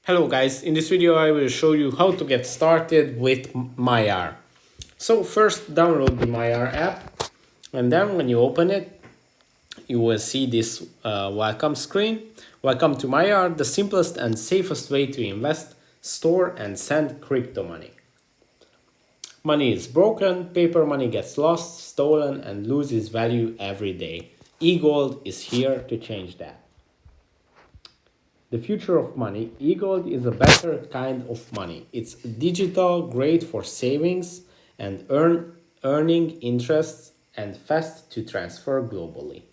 Hello guys, in this video I will show you how to get started with Maiar. So first download the Maiar app, and then when you open it you will see this welcome screen. Welcome to Maiar, the simplest and safest way to invest, store and send crypto money. Money is broken, paper money gets lost, stolen and loses value every day. eGold is here to change that. The future of money, eGold is a better kind of money. It's digital, great for savings and earning interests, and fast to transfer globally.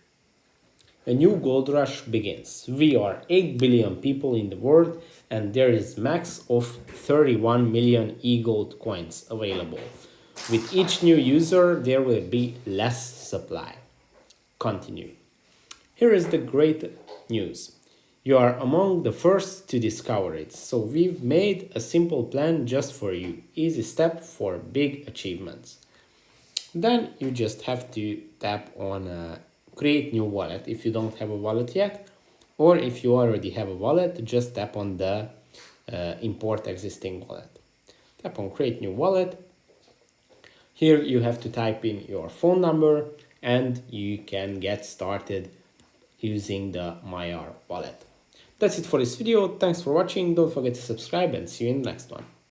A new gold rush begins. We are 8 billion people in the world and there is max of 31 million eGold coins available. With each new user there will be less supply. Continue. Here is the great news. You are among the first to discover it, so we've made a simple plan just for you. Easy step for big achievements. Then you just have to tap on create new wallet if you don't have a wallet yet, or if you already have a wallet, just tap on the import existing wallet. Tap on create new wallet. Here you have to type in your phone number and you can get started using the Maiar wallet. That's it for this video. Thanks for watching. Don't forget to subscribe and see you in the next one.